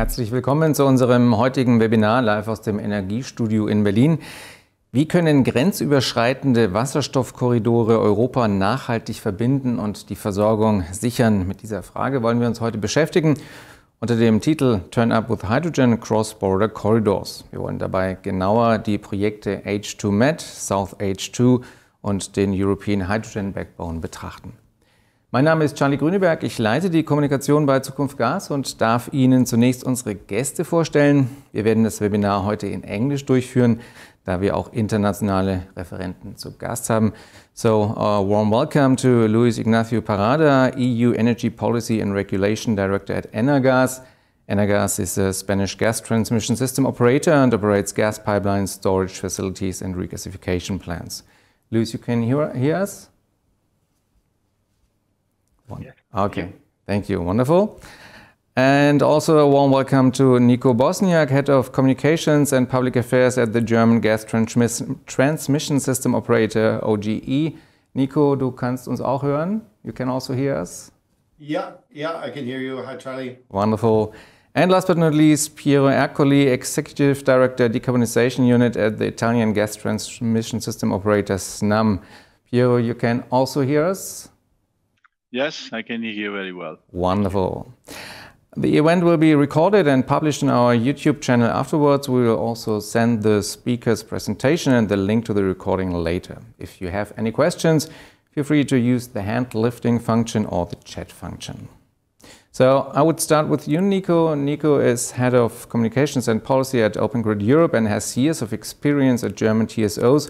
Herzlich willkommen zu unserem heutigen Webinar live aus dem Energiestudio in Berlin. Wie können grenzüberschreitende Wasserstoffkorridore Europa nachhaltig verbinden und die Versorgung sichern? Mit dieser Frage wollen wir uns heute beschäftigen unter dem Titel Turn Up with Hydrogen Cross-Border Corridors. Wir wollen dabei genauer die Projekte H2Med, South H2 und den European Hydrogen Backbone betrachten. Mein Name ist Charlie Grüneberg, ich leite die Kommunikation bei Zukunft Gas und darf Ihnen zunächst unsere Gäste vorstellen. Wir werden das Webinar heute in Englisch durchführen, da wir auch internationale Referenten zu Gast haben. So, warm welcome to Luis Ignacio Parada, EU Energy Policy and Regulation Director at Enagás. Enagás is a Spanish gas transmission system operator and operates gas pipelines, storage facilities and regasification plants. Luis, you can hear us? Okay, thank you. Wonderful. And also a warm welcome to Nico Bosniak, Head of Communications and Public Affairs at the German Gas Transmission System Operator, OGE. Nico, du kannst uns auch hören? You can also hear us? Yeah, I can hear you. Hi, Charlie. Wonderful. And last but not least, Piero Ercoli, Executive Director, Decarbonization Unit at the Italian Gas Transmission System Operator, Snam. Piero, you can also hear us? Yes, I can hear you very well. Wonderful. The event will be recorded and published on our YouTube channel afterwards. We will also send the speaker's presentation and the link to the recording later. If you have any questions, feel free to use the hand lifting function or the chat function. So I would start with you, Nico. Nico is Head of Communications and Policy at Open Grid Europe and has years of experience at German TSOs.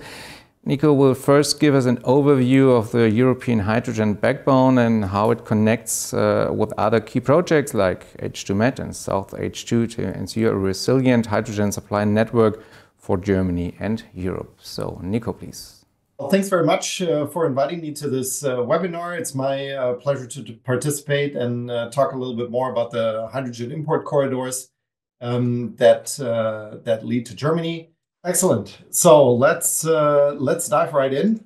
Nico will first give us an overview of the European hydrogen backbone and how it connects with other key projects like H2Med and South H2 to ensure a resilient hydrogen supply network for Germany and Europe. So, Nico, please. Well, thanks very much for inviting me to this webinar. It's my pleasure to participate and talk a little bit more about the hydrogen import corridors that lead to Germany. Excellent. So let's dive right in.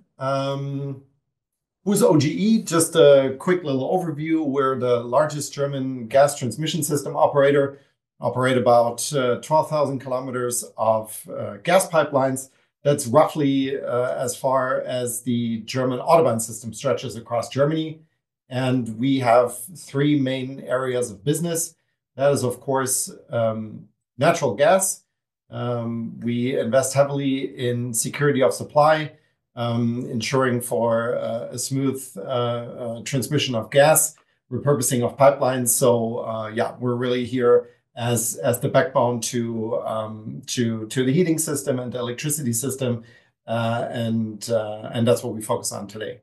Who's OGE? Just a quick little overview. We're the largest German gas transmission system operator. Operate about 12,000 kilometers of gas pipelines. That's roughly as far as the German Autobahn system stretches across Germany. And we have three main areas of business. That is, of course, natural gas. We invest heavily in security of supply, ensuring for a smooth transmission of gas, repurposing of pipelines. So yeah, we're really here as the backbone to the heating system and the electricity system, and that's what we focus on today.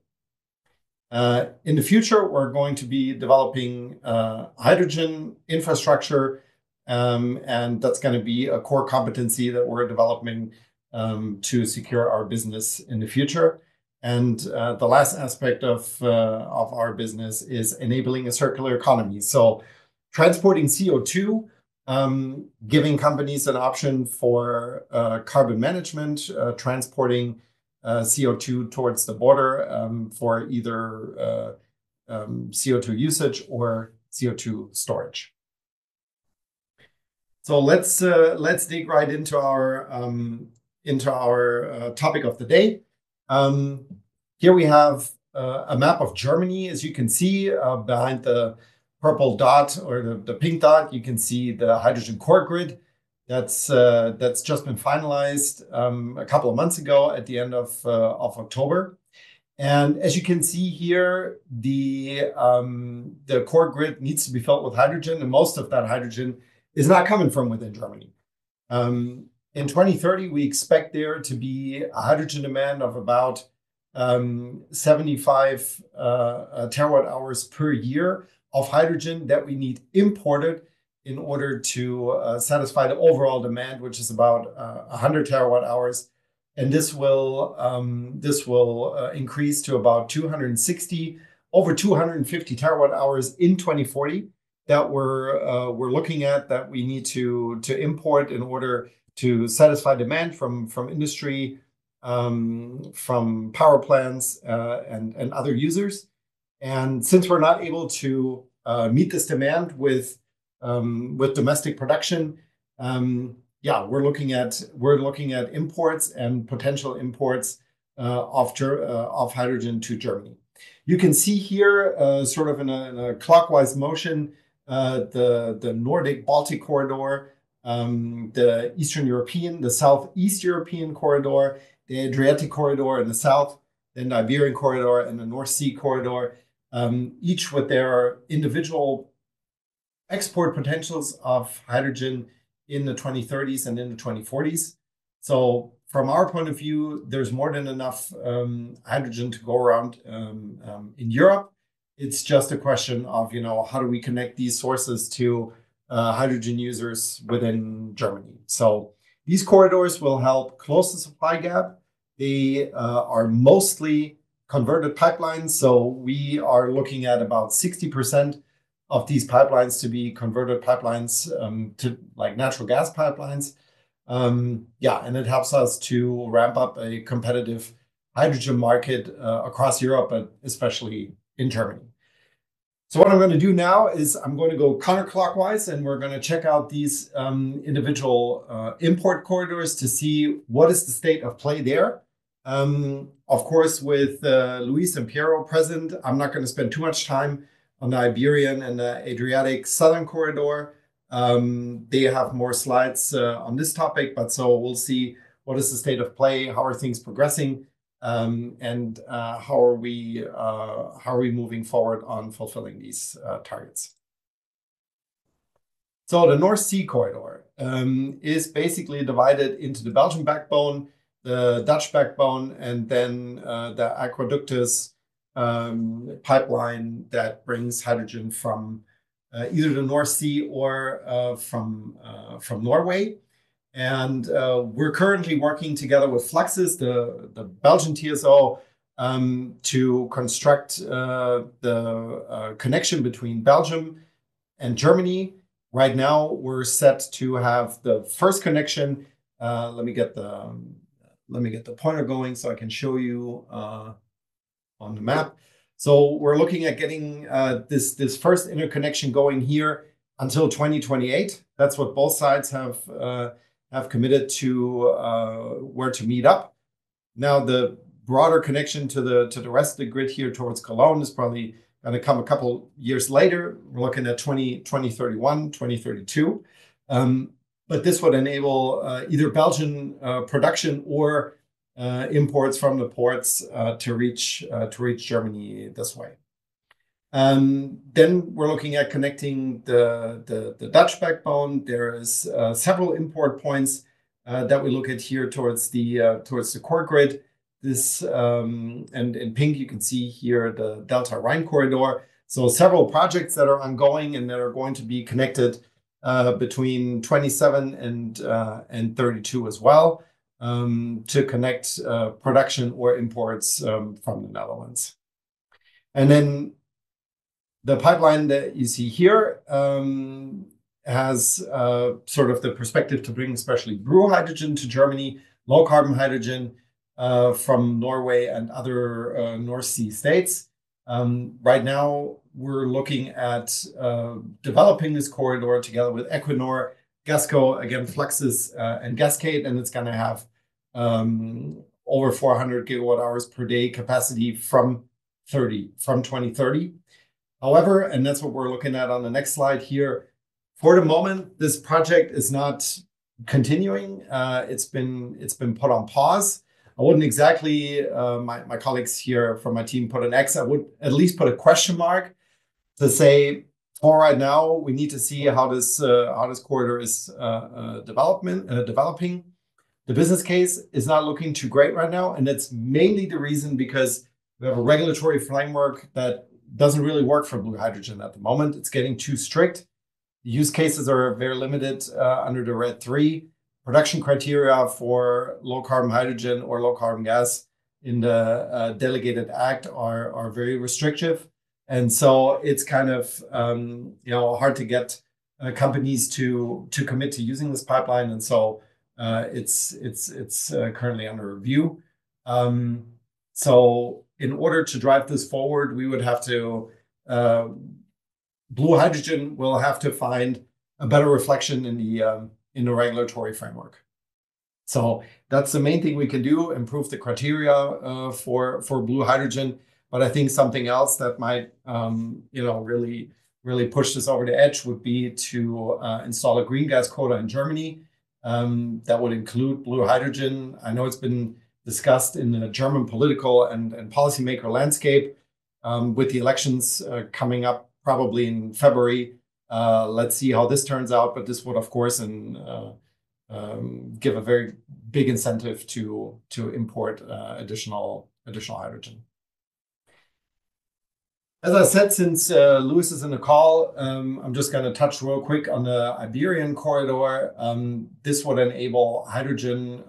In the future, we're going to be developing hydrogen infrastructure. And that's going to be a core competency that we're developing to secure our business in the future. And the last aspect of our business is enabling a circular economy. So transporting CO2, giving companies an option for carbon management, transporting CO2 towards the border for either CO2 usage or CO2 storage. So let's dig right into our topic of the day. Here we have a map of Germany. As you can see behind the purple dot or the pink dot, you can see the hydrogen core grid. That's just been finalized a couple of months ago at the end of October. And as you can see here, the core grid needs to be filled with hydrogen, and most of that hydrogen is not coming from within Germany. In 2030, we expect there to be a hydrogen demand of about 75 terawatt hours per year of hydrogen that we need imported in order to satisfy the overall demand, which is about 100 terawatt hours. And this will increase to about 260, over 250 terawatt hours in 2040. That we're looking at, that we need to import in order to satisfy demand from industry, from power plants and other users. And since we're not able to meet this demand with with domestic production. Yeah, we're looking at imports and potential imports of hydrogen to Germany. You can see here, sort of in a clockwise motion, the Nordic Baltic corridor, the Eastern European, the Southeast European corridor, the Adriatic corridor in the south, then the Iberian corridor and the North Sea corridor, each with their individual export potentials of hydrogen in the 2030s and in the 2040s. So from our point of view, there's more than enough hydrogen to go around in Europe. It's just a question of, how do we connect these sources to hydrogen users within Germany? So these corridors will help close the supply gap. They are mostly converted pipelines. So we are looking at about 60% of these pipelines to be converted pipelines to like natural gas pipelines. Yeah, and it helps us to ramp up a competitive hydrogen market across Europe, but especially in Germany. So what I'm going to do now is I'm going to go counterclockwise, and we're going to check out these individual import corridors to see what is the state of play there. Of course, with Luis and Piero present, I'm not going to spend too much time on the Iberian and the Adriatic Southern corridor. They have more slides on this topic, but so we'll see what is the state of play, how are things progressing, and how are we moving forward on fulfilling these targets. So the North Sea corridor is basically divided into the Belgian backbone, the Dutch backbone, and then the Aqueductus pipeline that brings hydrogen from either the North Sea or from Norway. And we're currently working together with Fluxys, the Belgian TSO, to construct the connection between Belgium and Germany. Right now, we're set to have the first connection. Let me get the pointer going so I can show you on the map. So we're looking at getting this first interconnection going here until 2028. That's what both sides have committed to where to meet up. Now the broader connection to the rest of the grid here towards Cologne is probably going to come a couple years later. We're looking at 2031, 2032. But this would enable either Belgian production or imports from the ports to reach Germany this way. Then we're looking at connecting the Dutch backbone. There is several import points that we look at here towards the core grid. This and in pink you can see here the Delta Rhine corridor. So several projects that are ongoing and that are going to be connected between 27 and 32 as well, to connect production or imports from the Netherlands. And then the pipeline that you see here has sort of the perspective to bring especially blue hydrogen to Germany, low carbon hydrogen from Norway and other North Sea states. Right now, we're looking at developing this corridor together with Equinor, Gasco, again, Fluxys, and Gascade, and it's going to have over 400 gigawatt hours per day capacity from 2030. However, and that's what we're looking at on the next slide here, for the moment, this project is not continuing. It's been put on pause. I wouldn't exactly, my colleagues here from my team put an X. I would at least put a question mark to say, for right now, we need to see how this corridor is developing. The business case is not looking too great right now, and that's mainly the reason because we have a regulatory framework that doesn't really work for blue hydrogen at the moment. It's getting too strict. The use cases are very limited under the RED III. Production criteria for low carbon hydrogen or low carbon gas in the Delegated Act are very restrictive. And so it's kind of hard to get companies to commit to using this pipeline. And so it's currently under review. So in order to drive this forward, we would have to, blue hydrogen will have to find a better reflection in the regulatory framework. So that's the main thing we can do, improve the criteria for blue hydrogen. But I think something else that might really push this over the edge would be to install a green gas quota in Germany that would include blue hydrogen. I know it's been discussed in the German political and policymaker landscape with the elections coming up probably in February. Let's see how this turns out, but this would, of course, give a very big incentive to import additional hydrogen. As I said, since Luis is in the call, I'm just going to touch real quick on the Iberian corridor. This would enable hydrogen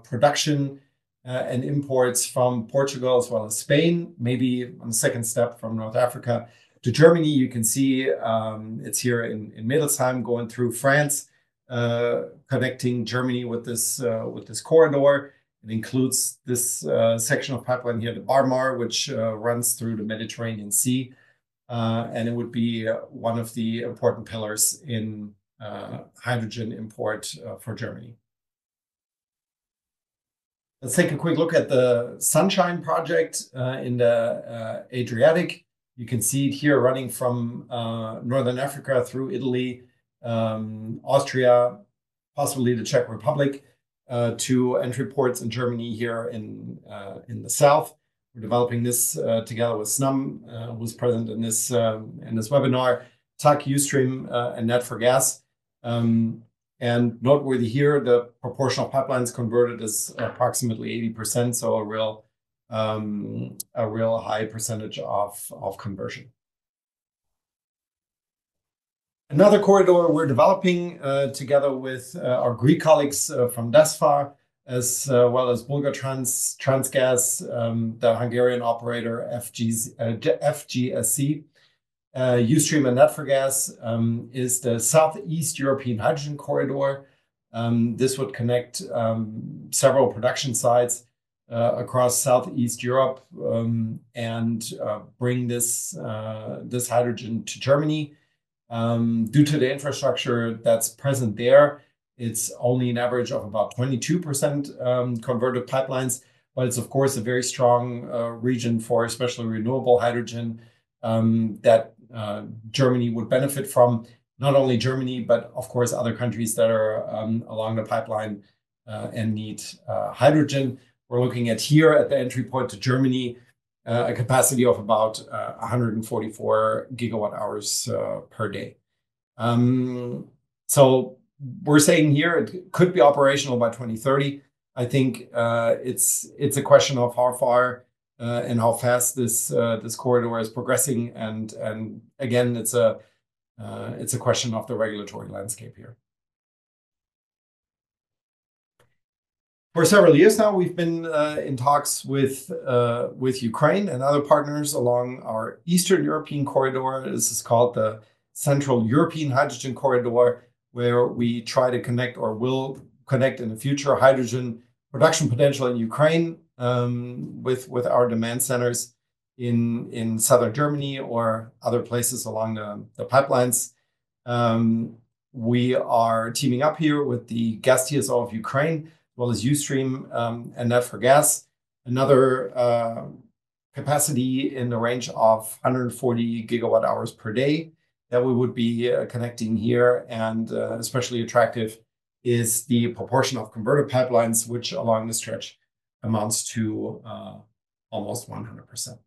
production and imports from Portugal as well as Spain, maybe on the second step from North Africa to Germany. You can see it's here in Middlesheim going through France, connecting Germany with this corridor. It includes this section of pipeline here, the Barmar, which runs through the Mediterranean Sea. And it would be one of the important pillars in hydrogen import for Germany. Let's take a quick look at the Sunshine project in the Adriatic. You can see it here running from Northern Africa through Italy, Austria, possibly the Czech Republic, to entry ports in Germany here in the south. We're developing this together with Snam, who's present in this webinar, TAC, Ustream, and Net4Gas. And noteworthy here, the proportion of pipelines converted is approximately 80%, so a real high percentage of conversion. Another corridor we're developing together with our Greek colleagues from DESFA, as well as Bulgartrans, Transgas, the Hungarian operator FGSC. Ustream and Net4Gas is the Southeast European Hydrogen Corridor. This would connect several production sites across Southeast Europe and bring this hydrogen to Germany. Due to the infrastructure that's present there, it's only an average of about 22% converted pipelines, but it's of course a very strong region for especially renewable hydrogen that Germany would benefit from. Not only Germany, but of course other countries that are along the pipeline and need hydrogen. We're looking at here at the entry point to Germany a capacity of about 144 gigawatt hours per day. So we're saying here it could be operational by 2030. I think it's a question of how far and how fast this corridor is progressing, and again it's a question of the regulatory landscape here. For several years now, we've been in talks with Ukraine and other partners along our Eastern European corridor. This is called the Central European Hydrogen Corridor, where we try to connect, or will connect in the future, hydrogen production potential in Ukraine with our demand centers in southern Germany or other places along the pipelines. We are teaming up here with the Gas TSO of Ukraine, as well as Ustream and Net4Gas. Another capacity in the range of 140 gigawatt hours per day that we would be connecting here, and especially attractive is the proportion of converted pipelines, which along the stretch amounts to almost 100%.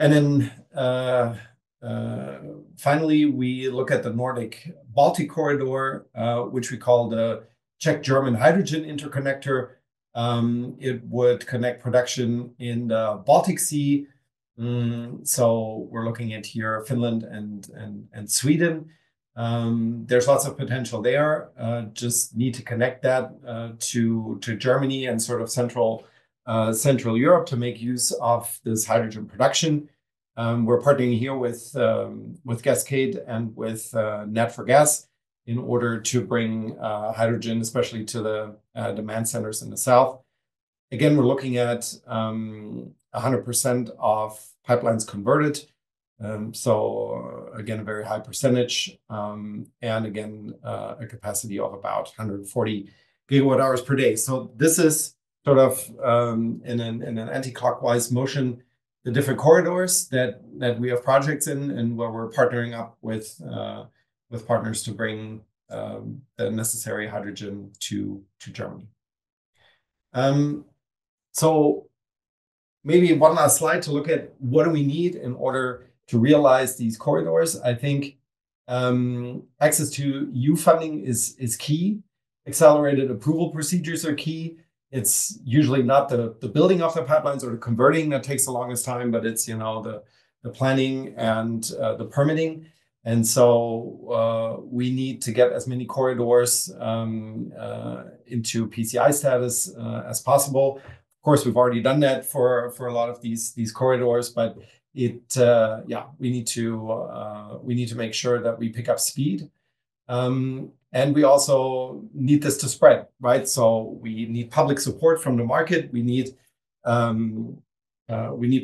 And then finally, we look at the Nordic-Baltic corridor, which we call the Czech-German hydrogen interconnector. It would connect production in the Baltic Sea. So we're looking at here Finland and Sweden. There's lots of potential there. Just need to connect that to Germany and sort of Central Europe to make use of this hydrogen production. We're partnering here with Cascade and with Net4Gas in order to bring hydrogen, especially to the demand centers in the south. Again, we're looking at 100% of pipelines converted. So again, a very high percentage, and again, a capacity of about 140 gigawatt hours per day. So this is sort of in an anti-clockwise motion, the different corridors that we have projects in, and where we're partnering up with partners to bring the necessary hydrogen to Germany. So maybe one last slide to look at what do we need in order to realize these corridors. I think access to EU funding is key. Accelerated approval procedures are key. It's usually not the building of the pipelines or the converting that takes the longest time, but it's the planning and the permitting. And so we need to get as many corridors into PCI status as possible. Of course, we've already done that for a lot of these corridors, but we need to make sure that we pick up speed. And we also need this to spread, right? So we need public support from the market. We need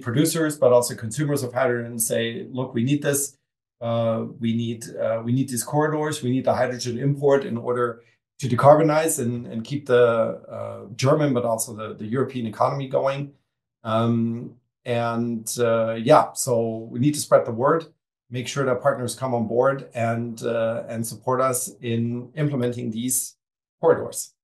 producers, but also consumers of hydrogen say, look, we need this. We need these corridors. We need the hydrogen import in order to decarbonize and keep the German, but also the European economy going. So we need to spread the word, make sure that partners come on board and support us in implementing these corridors.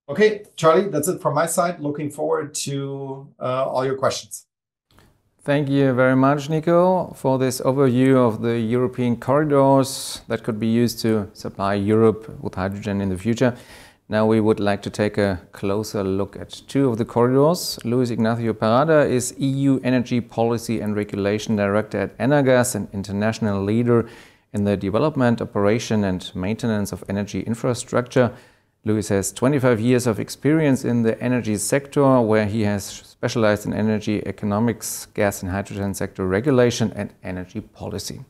Okay, Charlie, that's it from my side. Looking forward to all your questions. Thank you very much, Nico, for this overview of the European corridors that could be used to supply Europe with hydrogen in the future. Now we would like to take a closer look at two of the corridors. Luis Ignacio Parada is EU Energy Policy and Regulation Director at Enagás, an international leader in the development, operation and maintenance of energy infrastructure. Luis has 25 years of experience in the energy sector, where he has specialized in energy economics, gas and hydrogen sector regulation and energy policy.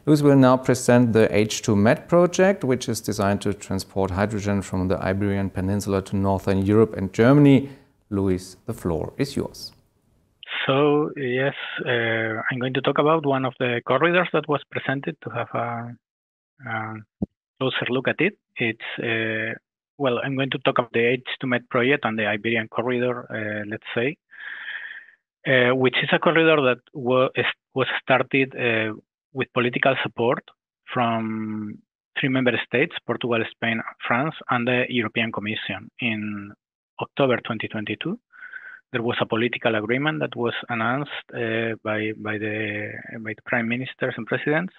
Luis will now present the H2Med project, which is designed to transport hydrogen from the Iberian Peninsula to Northern Europe and Germany. Luis, the floor is yours. So, yes, I'm going to talk about one of the corridors that was presented to have a closer look at it. It's I'm going to talk about the H2Med project and the Iberian corridor, let's say, which is a corridor that was started with political support from 3 member states, Portugal, Spain, France, and the European Commission. In October 2022, there was a political agreement that was announced by the prime ministers and presidents.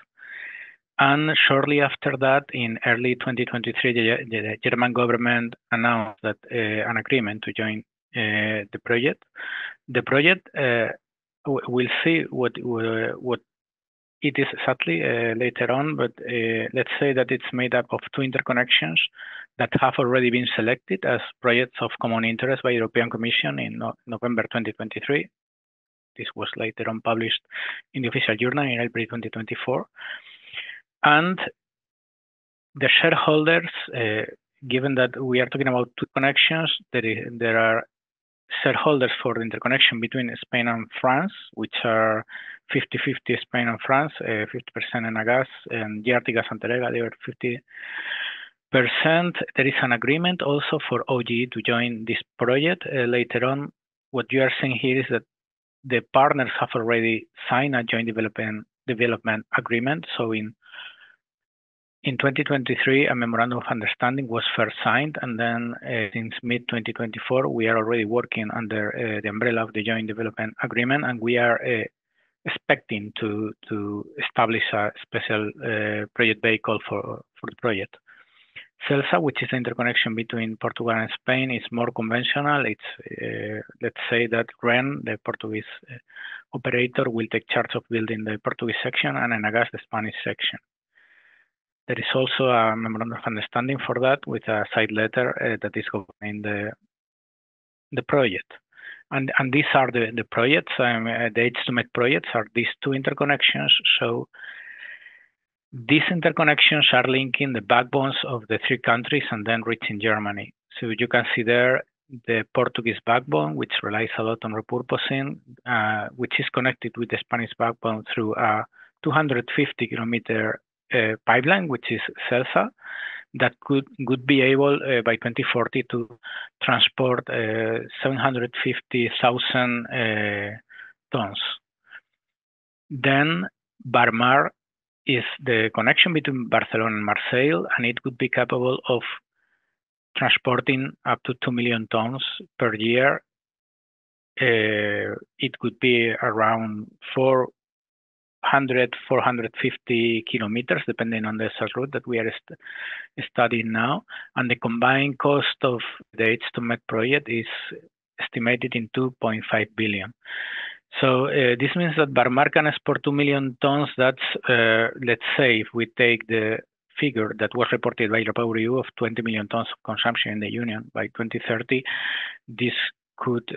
And shortly after that, in early 2023, the German government announced that an agreement to join the project. The project, we'll see what it is exactly later on, but let's say that it's made up of 2 interconnections that have already been selected as projects of common interest by the European Commission in November 2023. This was later on published in the official journal in April 2024. And the shareholders, given that we are talking about 2 connections, there are shareholders for the interconnection between Spain and France, which are 50-50 Spain and France, 50% Enagás, and Gas and Telega, they are 50%. There is an agreement also for OGE to join this project. Later on, what you are seeing here is that the partners have already signed a joint development agreement. So in 2023, a memorandum of understanding was first signed, and then since mid-2024, we are already working under the umbrella of the joint development agreement, and we are expecting to establish a special project vehicle for the project. CELSA, which is the interconnection between Portugal and Spain, is more conventional. It's, let's say that REN, the Portuguese operator, will take charge of building the Portuguese section and Enagás, the Spanish section. There is also a memorandum of understanding for that with a side letter that is governing the project. And these are the projects. The H2Med projects are these 2 interconnections. So these interconnections are linking the backbones of the 3 countries and then reaching Germany. So you can see there the Portuguese backbone, which relies a lot on repurposing, which is connected with the Spanish backbone through a 250-kilometer pipeline, which is CELSA, that would be able by 2040 to transport 750,000 tons. Then Barmar is the connection between Barcelona and Marseille, and it would be capable of transporting up to 2 million tons per year. It could be around 450 kilometers, depending on the route that we are studying now. And the combined cost of the H2Med project is estimated in 2.5 billion. So this means that Barmar can export 2 million tons. That's, let's say, if we take the figure that was reported by REPowerEU of 20 million tons of consumption in the Union by 2030, this could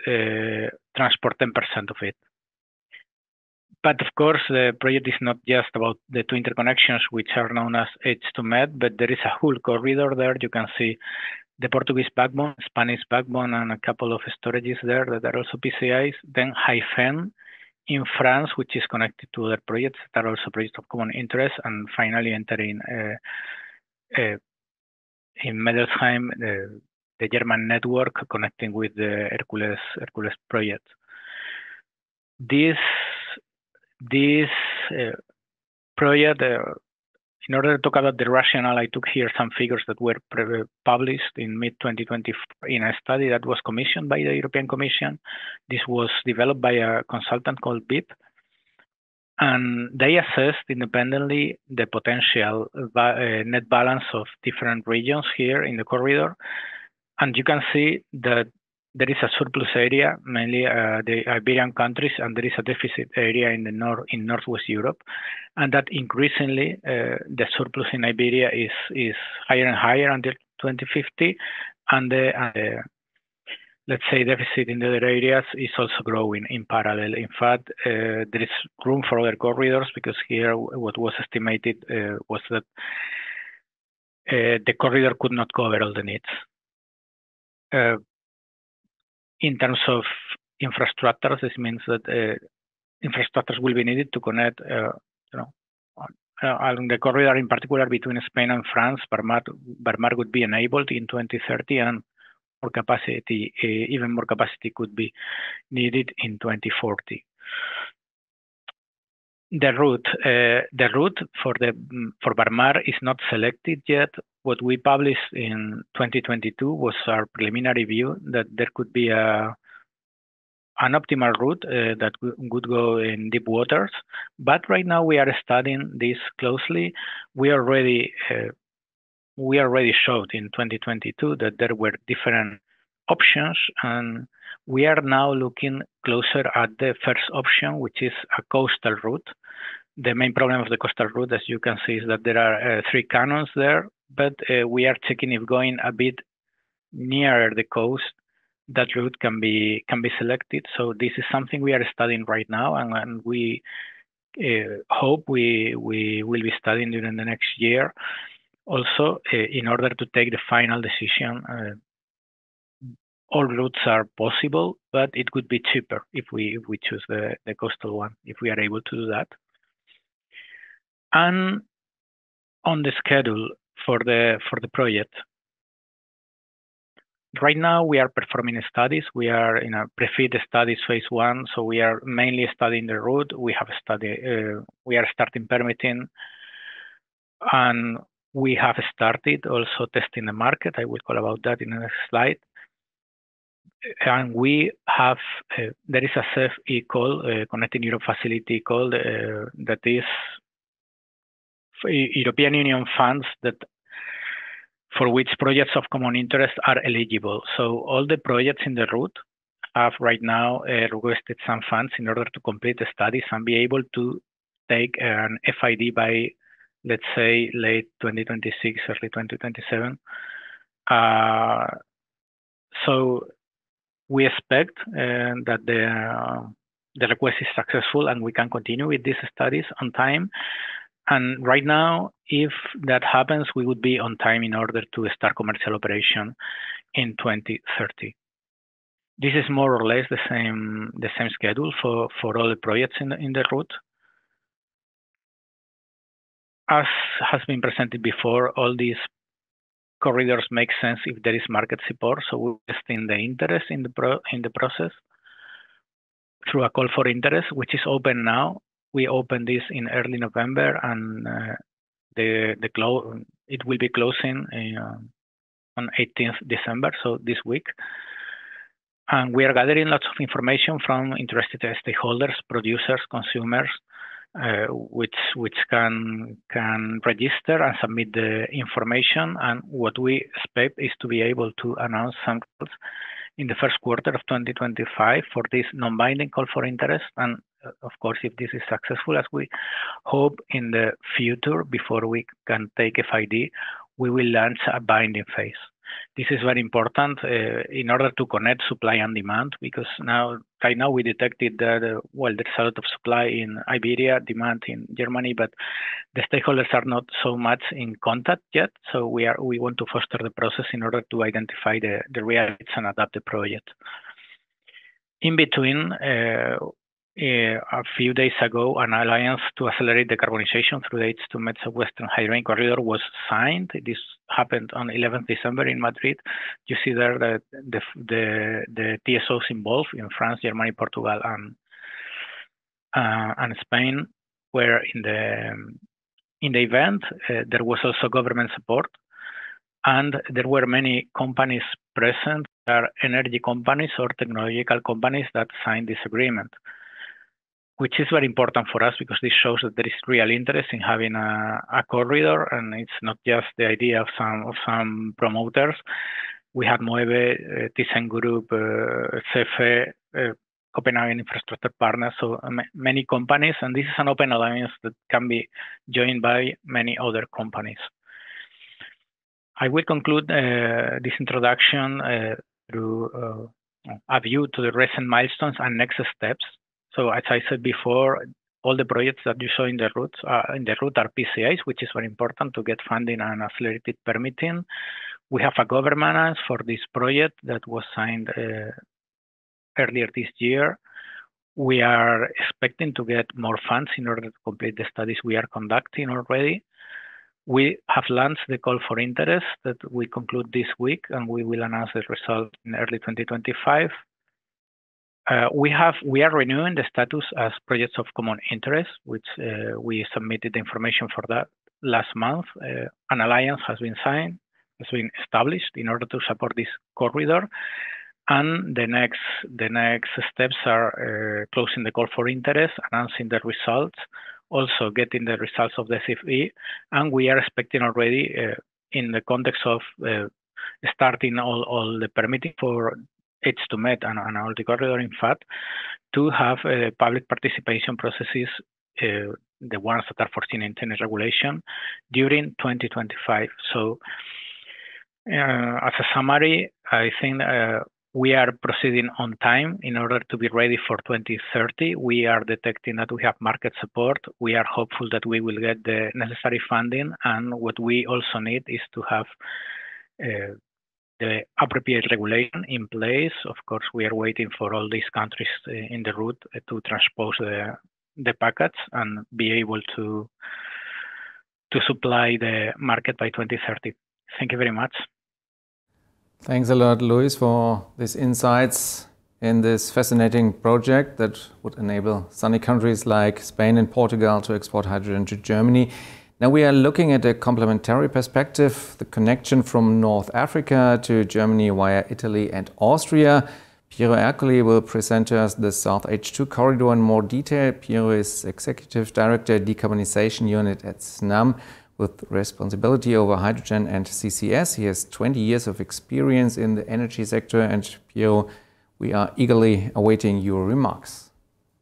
transport 10% of it. But of course, the project is not just about the two interconnections, which are known as H2Med, but there is a whole corridor there. You can see the Portuguese backbone, Spanish backbone, and a couple of storages there that are also PCIs. Then Hyphen in France, which is connected to other projects that are also projects of common interest. And finally entering in Medelsheim, the German network connecting with the Hercules project. This project, in order to talk about the rationale, I took here some figures that were published in mid-2020 in a study that was commissioned by the European Commission. This was developed by a consultant called BIP, and they assessed independently the potential net balance of different regions here in the corridor. And you can see that there is a surplus area, mainly the Iberian countries, and there is a deficit area in the Northwest Europe, and that increasingly the surplus in Iberia is higher and higher until 2050, and the let's say deficit in the other areas is also growing in parallel. In fact, there is room for other corridors, because here what was estimated was that the corridor could not cover all the needs. In terms of infrastructures, this means that infrastructures will be needed to connect, along the corridor, in particular between Spain and France. Barmar would be enabled in 2030, and more capacity, even more capacity, could be needed in 2040. The route for Barmar is not selected yet. What we published in 2022 was our preliminary view that there could be an optimal route that would go in deep waters. But right now we are studying this closely. We already showed in 2022 that there were different options, and we are now looking closer at the first option, which is a coastal route. The main problem of the coastal route, as you can see, is that there are 3 cannons there, but we are checking if going a bit nearer the coast, that route can be selected. So this is something we are studying right now, and we hope we will be studying during the next year. Also, in order to take the final decision, all routes are possible, but it could be cheaper if we choose the coastal one, if we are able to do that. And on the schedule for the project, right now we are performing studies. We are in a pre-FEED studies phase 1, so we are mainly studying the route. We are starting permitting, and we have started also testing the market. I will call about that in the next slide. And we have, there is a CEF call, Connecting Europe Facility call, that is European Union funds that for which projects of common interest are eligible. So all the projects in the route have right now requested some funds in order to complete the studies and be able to take an FID by, let's say, late 2026, early 2027. So we expect that the request is successful and we can continue with these studies on time. And right now, if that happens, we would be on time in order to start commercial operation in 2030. This is more or less the same schedule for all the projects in the route. As has been presented before, all these corridors make sense if there is market support. So we're testing the interest in the process through a call for interest, which is open now. We opened this in early November, and it will be closing on 18th December, so this week. And we are gathering lots of information from interested stakeholders, producers, consumers, which can register and submit the information. And what we expect is to be able to announce some results in the first quarter of 2025 for this non-binding call for interest. And of course, if this is successful, as we hope in the future, before we can take FID, we will launch a binding phase. This is very important in order to connect supply and demand, because right now we detected that, well, there's a lot of supply in Iberia, demand in Germany, but the stakeholders are not so much in contact yet. So we want to foster the process in order to identify the realities and adapt the project. In between, a few days ago, an alliance to accelerate decarbonization through the H2Med Southwestern Hydrogen Corridor was signed. This happened on 11th December in Madrid. You see there that the TSOs involved in France, Germany, Portugal, and Spain were in the event. There was also government support, and there were many companies present. There are energy companies or technological companies that signed this agreement, which is very important for us because this shows that there is real interest in having a corridor, and it's not just the idea of some promoters. We had Moeve, ThyssenKrupp, CFE, Copenhagen Infrastructure Partners, so many companies, and this is an open alliance that can be joined by many other companies. I will conclude this introduction through a view to the recent milestones and next steps. So as I said before, all the projects that you saw in the route are PCIs, which is very important to get funding and accelerated permitting. We have a governance for this project that was signed earlier this year. We are expecting to get more funds in order to complete the studies we are conducting already. We have launched the call for interest that we conclude this week, and we will announce the result in early 2025. We are renewing the status as projects of common interest, which we submitted the information for that last month. An alliance has been signed, has been established in order to support this corridor. And the next steps are closing the call for interest, announcing the results, also getting the results of the CFE, and we are expecting already in the context of starting all the permitting for H2Med and all the corridor, in fact, to have public participation processes, the ones that are foreseen in TENET regulation, during 2025. So as a summary, I think we are proceeding on time in order to be ready for 2030. We are detecting that we have market support. We are hopeful that we will get the necessary funding. And what we also need is to have the appropriate regulation in place. Of course, we are waiting for all these countries in the route to transpose the package and be able to supply the market by 2030. Thank you very much. Thanks a lot, Luis, for these insights in this fascinating project that would enable sunny countries like Spain and Portugal to export hydrogen to Germany. Now we are looking at a complementary perspective, the connection from North Africa to Germany via Italy and Austria. Piero Ercoli will present to us the South H2 corridor in more detail. Piero is Executive Director, Decarbonization Unit at Snam, with responsibility over hydrogen and CCS. He has 20 years of experience in the energy sector. And Piero, we are eagerly awaiting your remarks.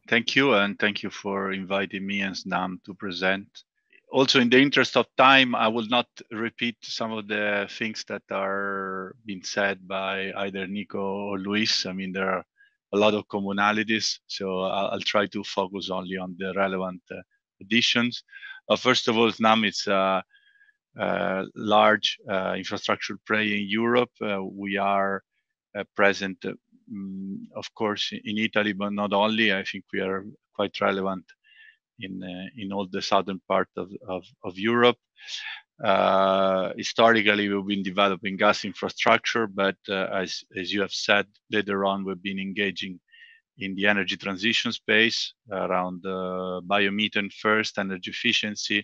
Thank you, and thank you for inviting me and Snam to present. Also, in the interest of time, I will not repeat some of the things that are being said by either Nico or Luis. I mean, there are a lot of commonalities, so I'll try to focus only on the relevant additions. First of all, Snam is a large infrastructure player in Europe. We are present of course, in Italy, but not only. I think we are quite relevant in all the southern part of Europe. Historically, we've been developing gas infrastructure, but as you have said, later on, we've been engaging in the energy transition space around biomethane first, energy efficiency,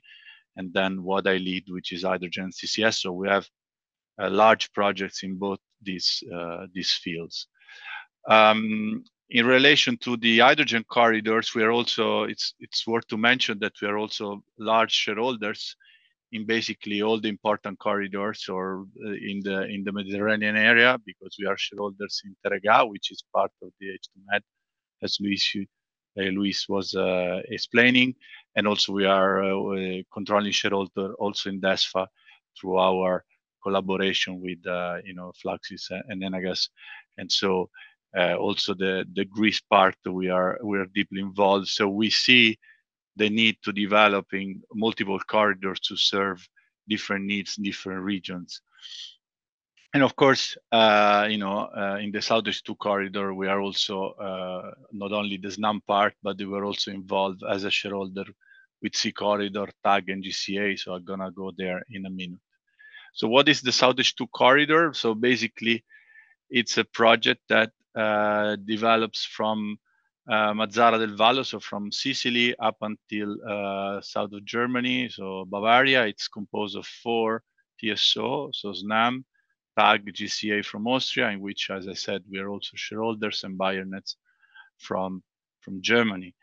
and then what I lead, which is hydrogen and CCS. So we have large projects in both these fields. In relation to the hydrogen corridors, we are also, it's worth to mention that we are also large shareholders in basically all the important corridors or in the Mediterranean area, because we are shareholders in Enagás, which is part of the H2Med, as Luis was explaining, and also we are controlling shareholder also in DESFA through our collaboration with Fluxys and Enagás, and so also the Greece part we are deeply involved. So we see the need to developing multiple corridors to serve different needs in different regions. And of course, in the Southeast 2 corridor, we are also not only the Snam part, but we were also involved as a shareholder with Sea Corridor, TAG, and GCA. So I'm gonna go there in a minute. So what is the Southeast 2 corridor? So basically, it's a project that develops from Mazara del Vallo, so from Sicily up until south of Germany, so Bavaria. It's composed of 4 TSO, so Snam, TAG, GCA from Austria, in which, as I said, we are also shareholders, and Bayernets from Germany.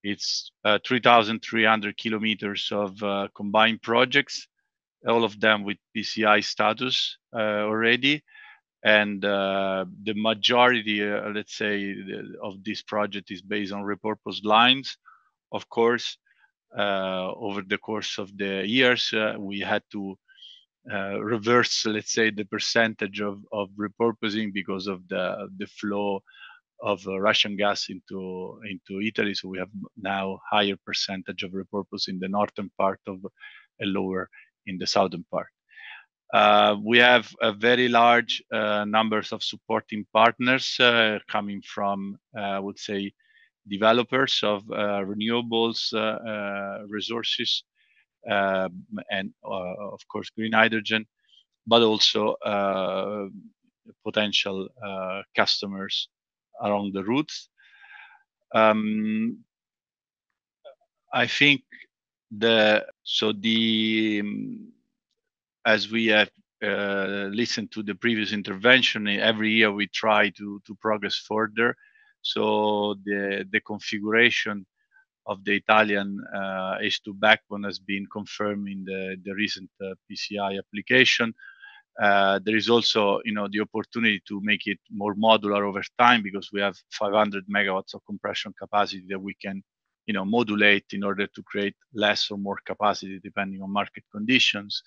It's 3,300 kilometers of combined projects, all of them with PCI status already. And the majority, let's say, of this project is based on repurposed lines. Of course, over the course of the years, we had to reverse, let's say, the percentage of repurposing because of the flow of Russian gas into Italy. So we have now higher percentage of repurpose in the northern part of and lower in the southern part. We have a very large numbers of supporting partners coming from, I would say, developers of renewables resources, and of course green hydrogen, but also potential customers along the routes. I think as we have listened to the previous intervention, every year we try to progress further. So the configuration of the Italian H2 backbone has been confirmed in the recent PCI application. There is also, the opportunity to make it more modular over time, because we have 500 megawatts of compression capacity that we can, modulate in order to create less or more capacity depending on market conditions.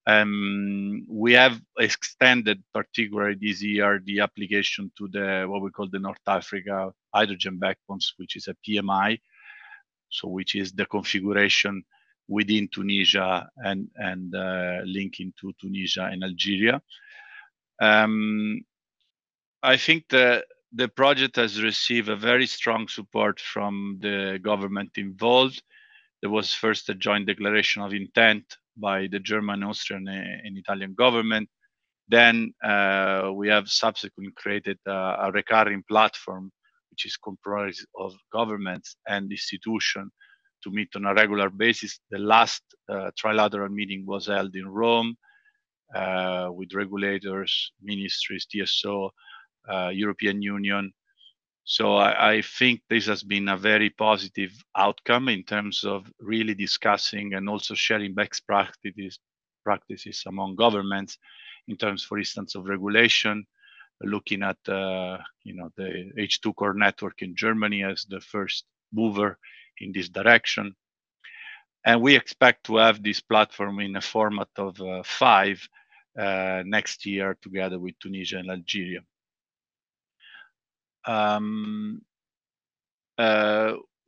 We have extended, particularly this year, the application to what we call the North Africa hydrogen backbones, which is a PMI, so which is the configuration within Tunisia and linking to Tunisia and Algeria. I think the project has received a very strong support from the government involved. There was first a joint declaration of intent by the German, Austrian, and Italian government. Then we have subsequently created a recurring platform, which is comprised of governments and institutions to meet on a regular basis. The last trilateral meeting was held in Rome with regulators, ministries, TSO, European Union. So I think this has been a very positive outcome in terms of really discussing and also sharing best practices among governments in terms, for instance, of regulation, looking at the H2 core network in Germany as the first mover in this direction. And we expect to have this platform in a format of 5 next year together with Tunisia and Algeria.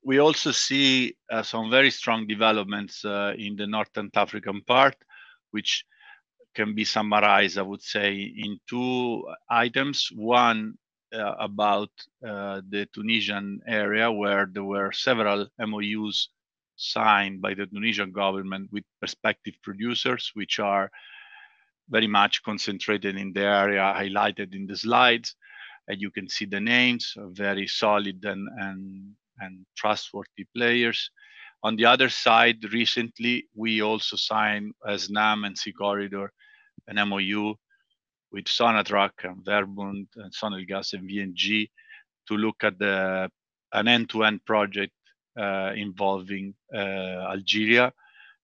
We also see some very strong developments in the Northern African part, which can be summarized, I would say, in 2 items. One about the Tunisian area, where there were several MOUs signed by the Tunisian government with prospective producers, which are very much concentrated in the area highlighted in the slides. And you can see the names, very solid and trustworthy players. On the other side, recently, we also signed as Snam and Sea Corridor an MOU with Sonatrach and Verbund and Enagás and VNG to look at an end-to-end project involving Algeria.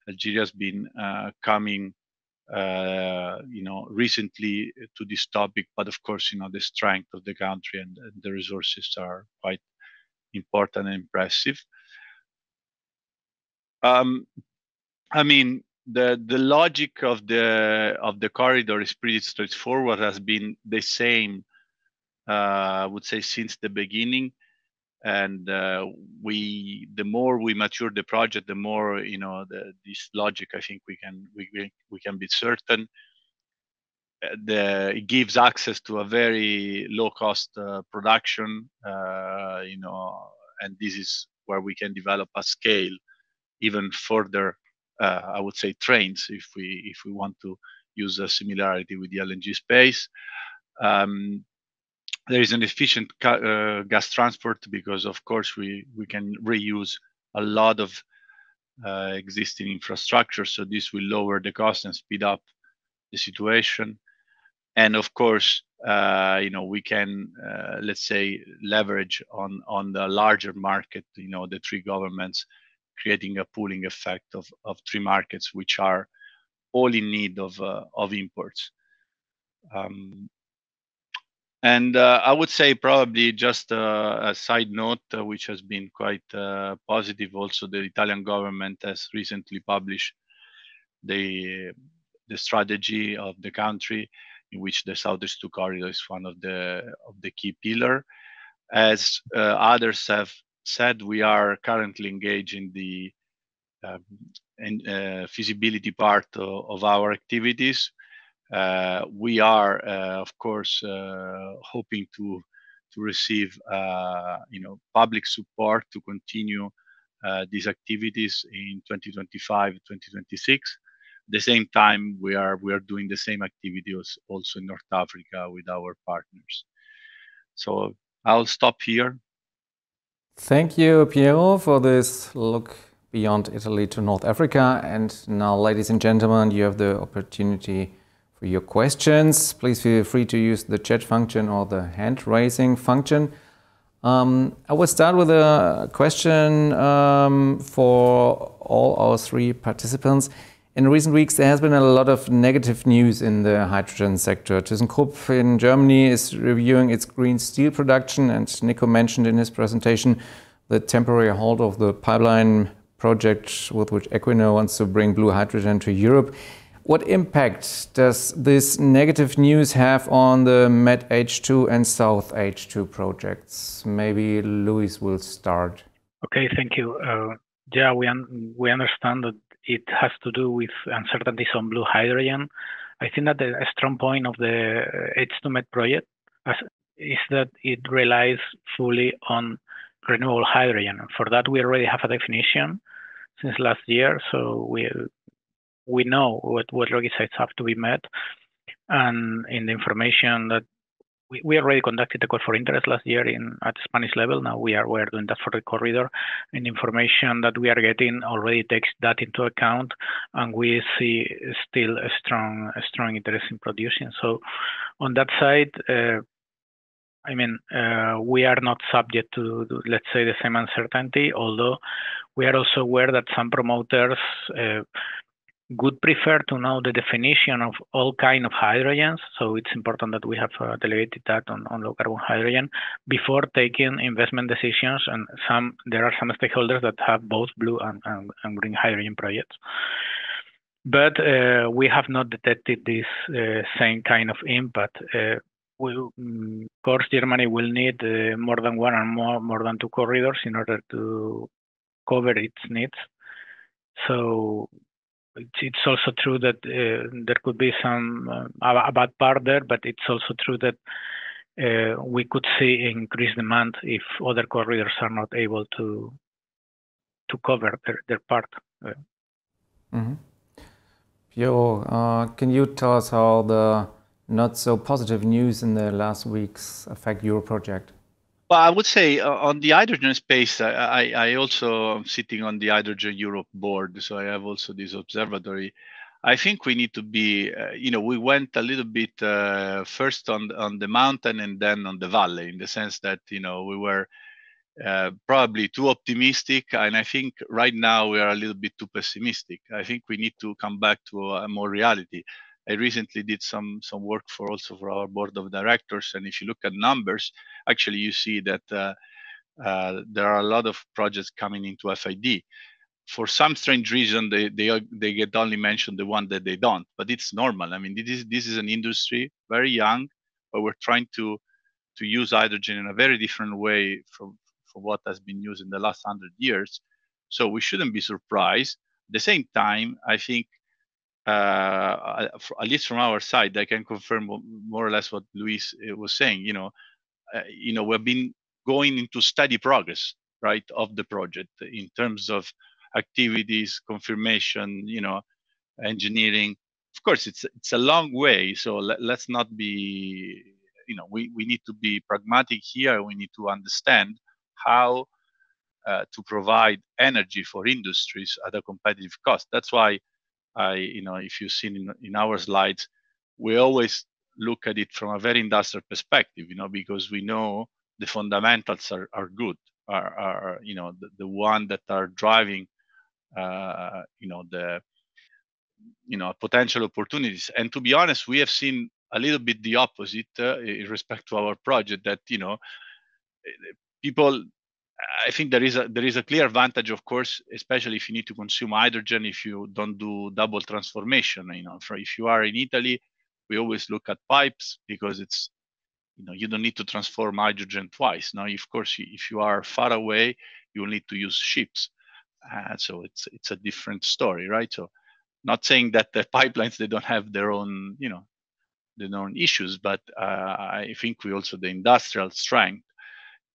Algeria has been coming, recently to this topic, but of course, the strength of the country and the resources are quite important and impressive. I mean, the logic of the corridor is pretty straightforward. Has been the same, I would say, since the beginning. And the more we mature the project, the more this logic, I think we can be certain. It gives access to a very low cost production, and this is where we can develop a scale even further. I would say trains, if we want to use a similarity with the LNG space. There is an efficient gas transport because, of course, we can reuse a lot of existing infrastructure. So this will lower the cost and speed up the situation. And of course, we can, let's say, leverage on the larger market, the three governments, creating a pooling effect of three markets, which are all in need of imports. And I would say probably just a side note, which has been quite positive. Also, the Italian government has recently published the strategy of the country, in which the Southeast Corridor is one of the key pillar. As others have said, we are currently engaged in the feasibility part of our activities. We are, of course, hoping to receive, public support to continue these activities in 2025, 2026. At the same time, we are doing the same activities also in North Africa with our partners. So I'll stop here. Thank you, Piero, for this look beyond Italy to North Africa. And now, ladies and gentlemen, you have the opportunity for your questions. Please feel free to use the chat function or the hand raising function. I will start with a question for all our three participants. In recent weeks, there has been a lot of negative news in the hydrogen sector. ThyssenKrupp in Germany is reviewing its green steel production, and Nico mentioned in his presentation the temporary halt of the pipeline project with which Equinor wants to bring blue hydrogen to Europe. What impact does this negative news have on the Med H2 and South H2 projects? Maybe Luis will start. Okay, thank you. Yeah, we understand that it has to do with uncertainties on blue hydrogen. I think that a strong point of the H2Med project is that it relies fully on renewable hydrogen. For that, we already have a definition since last year, so we know what requisites have to be met. And in the information that we already conducted a call for interest last year at the Spanish level. Now we are doing that for the corridor. And information that we are getting already takes that into account, and we see still a strong interest in producing. So on that side, we are not subject to, let's say, the same uncertainty, although we are also aware that some promoters would prefer to know the definition of all kind of hydrogens. So it's important that we have delegated that on low carbon hydrogen before taking investment decisions. And there are some stakeholders that have both blue and green hydrogen projects. But we have not detected this same kind of impact. Of course, Germany will need more than one and more than two corridors in order to cover its needs. So it's also true that there could be a bad part there, but it's also true that we could see increased demand if other corridors are not able to cover their part. Piero, can you tell us how the not so positive news in the last weeks affect your project? Well, I would say on the hydrogen space, I also am sitting on the Hydrogen Europe board, so I have also this observatory. I think we need to be, we went a little bit first on the mountain and then on the valley, in the sense that, we were probably too optimistic, and I think right now we are a little bit too pessimistic. I think we need to come back to a more reality. I recently did some work also for our board of directors, and if you look at numbers, actually you see that there are a lot of projects coming into FID. For some strange reason, they get only mentioned the one that they don't, but it's normal. I mean, this is an industry very young, but we're trying to use hydrogen in a very different way from what has been used in the last 100 years. So we shouldn't be surprised. At the same time, I think, at least from our side, I can confirm more or less what Luis was saying. We've been going into steady progress, right, of the project in terms of activities, confirmation, engineering. Of course, it's a long way. So let's not be, we need to be pragmatic here. We need to understand how to provide energy for industries at a competitive cost. That's why if you've seen in our slides, we always look at it from a very industrial perspective, because we know the fundamentals are good, are the one that are driving, the potential opportunities. And to be honest, we have seen a little bit the opposite in respect to our project. That people, I think there is a clear advantage, of course, especially if you need to consume hydrogen, if you don't do double transformation. If you are in Italy, we always look at pipes, because it's, you don't need to transform hydrogen twice. Now, of course, if you are far away, you will need to use ships. So it's a different story, right? So, not saying that the pipelines, they don't have their own, their own issues, but I think we also, the industrial strength,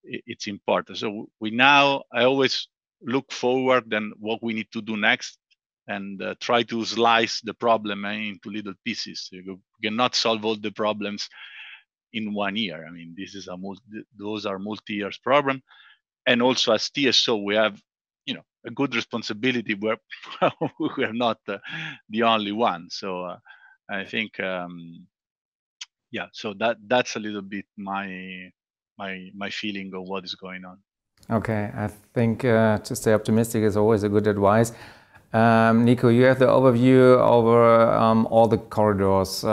it's important. So I always look forward and what we need to do next, and try to slice the problem into little pieces. You cannot solve all the problems in 1 year. I mean, those are multi-year problem. And also as TSO, we have, a good responsibility where we're not the only one. So I think, so that's a little bit my feeling of what is going on. Okay, I think to stay optimistic is always a good advice. Nico, you have the overview over all the corridors.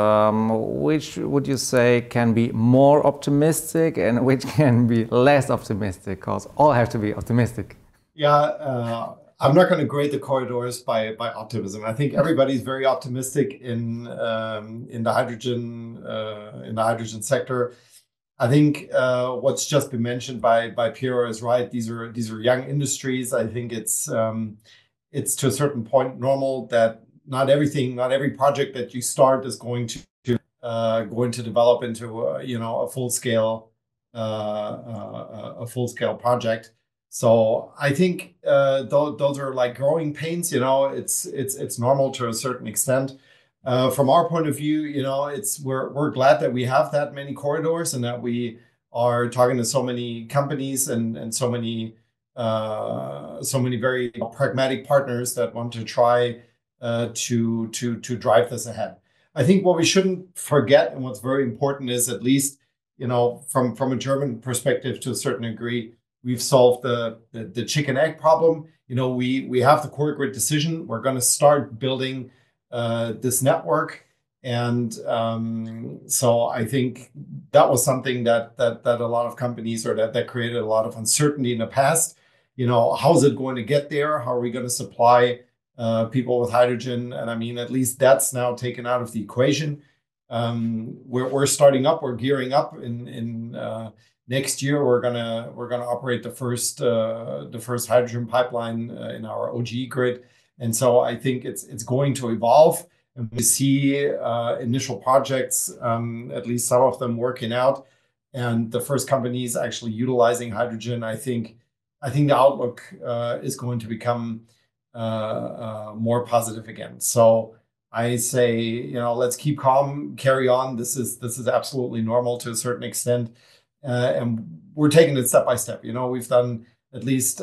Which would you say can be more optimistic and which can be less optimistic? Because all have to be optimistic. Yeah, I'm not going to grade the corridors by optimism. I think everybody's very optimistic in the hydrogen sector. I think what's just been mentioned by Piero is right. These are young industries. I think it's to a certain point normal that not every project that you start is going to develop into a full scale project. So I think those are like growing pains. It's normal to a certain extent. From our point of view, we're glad that we have that many corridors and that we are talking to so many companies and so many very pragmatic partners that want to try to drive this ahead. I think what we shouldn't forget, and what's very important, is at least from a German perspective to a certain degree, we've solved the chicken egg problem. We have the core grid decision. We're going to start building this network, and so I think that was something that a lot of companies, or that created a lot of uncertainty in the past. How's it going to get there? How are we going to supply people with hydrogen? And I mean, at least that's now taken out of the equation. We're starting up. We're gearing up. In next year, we're gonna operate the first hydrogen pipeline in our OGE grid. And so I think it's going to evolve, and we see initial projects, at least some of them, working out. and the first companies actually utilizing hydrogen, I think the outlook is going to become more positive again. So I say, let's keep calm, carry on. This is absolutely normal to a certain extent, and we're taking it step by step. We've done at least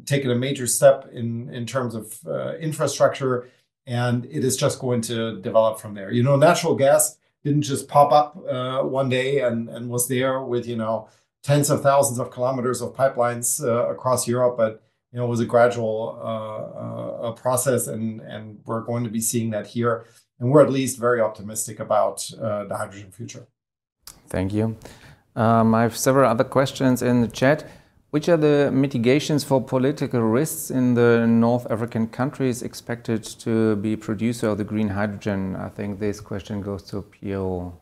taken a major step in terms of infrastructure, and it is just going to develop from there. Natural gas didn't just pop up one day and was there with tens of thousands of kilometers of pipelines across Europe, but it was a gradual process, and we're going to be seeing that here. And we're at least very optimistic about the hydrogen future. Thank you. I have several other questions in the chat. Which are the mitigations for political risks in the North African countries expected to be producer of the green hydrogen? I think this question goes to Piero.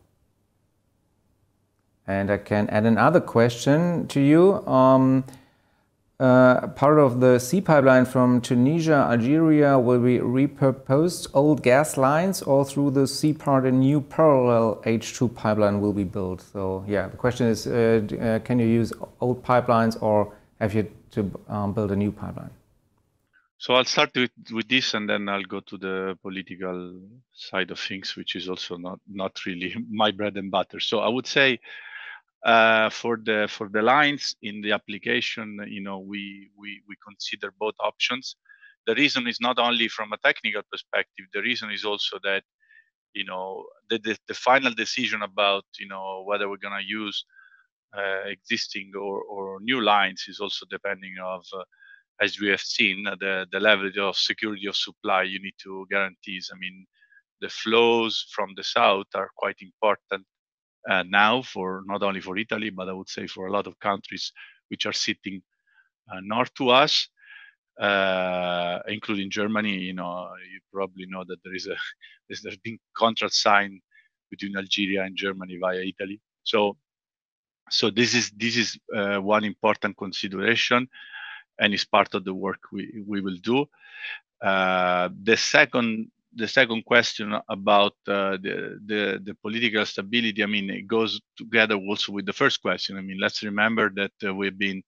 And I can add another question to you. Part of the sea pipeline from Tunisia, Algeria will be repurposed old gas lines, or through the sea part a new parallel H2 pipeline will be built? So yeah, the question is, can you use old pipelines, or have you to build a new pipeline? So I'll start with this, and then I'll go to the political side of things, which is also not really my bread and butter. So I would say, for the lines in the application, we consider both options. The reason is not only from a technical perspective. The reason is also that the final decision about whether we're going to use existing or new lines is also depending of, as we have seen, the level of security of supply you need to guarantee. I mean, the flows from the south are quite important now, for not only for Italy, but I would say for a lot of countries which are sitting north to us, including Germany. You probably know that there's been contract signed between Algeria and Germany via Italy. So this is one important consideration, and is part of the work we will do. The second question about the political stability, I mean, it goes together also with the first question. I mean, let's remember that we've been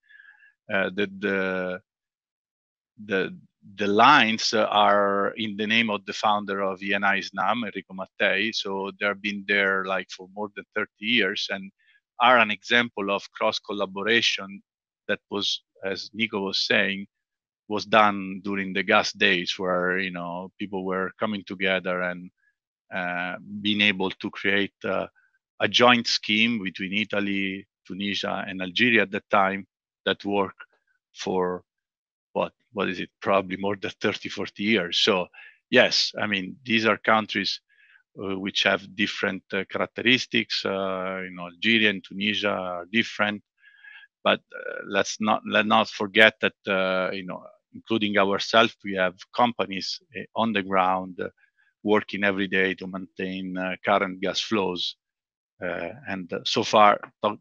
the lines are in the name of the founder of Enagás, Snam, Enrico Mattei. So they've been there like for more than 30 years, and are an example of cross collaboration that was, as Nico was saying, was done during the gas days, where people were coming together and being able to create a joint scheme between Italy, Tunisia, and Algeria at that time that worked for what is it, probably more than 30-40 years. So yes, I mean, these are countries which have different characteristics. Algeria and Tunisia are different, but let's not forget that including ourselves, we have companies on the ground working every day to maintain current gas flows. And so far,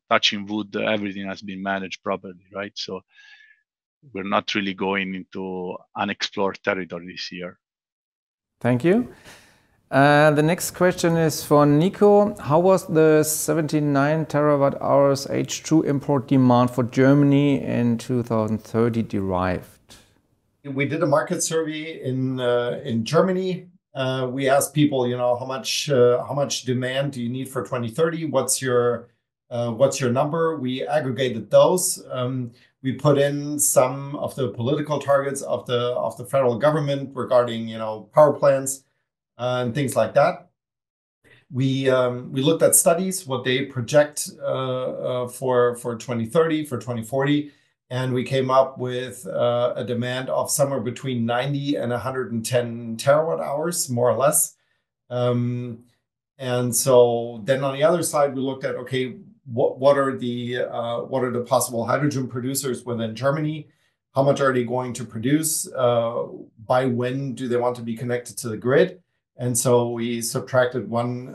touching wood, everything has been managed properly, right? So we're not really going into unexplored territory this year. Thank you. The next question is for Nico. How was the 79 terawatt hours H2 import demand for Germany in 2030 derived? We did a market survey in Germany. We asked people, how much demand do you need for 2030? What's your number? We aggregated those. We put in some of the political targets of the federal government regarding power plants and things like that. We looked at studies, what they project for 2030, for 2040. And we came up with a demand of somewhere between 90 and 110 terawatt hours, more or less. And so then on the other side, we looked at, okay, what are the possible hydrogen producers within Germany? How much are they going to produce? By when do they want to be connected to the grid? And so we subtracted one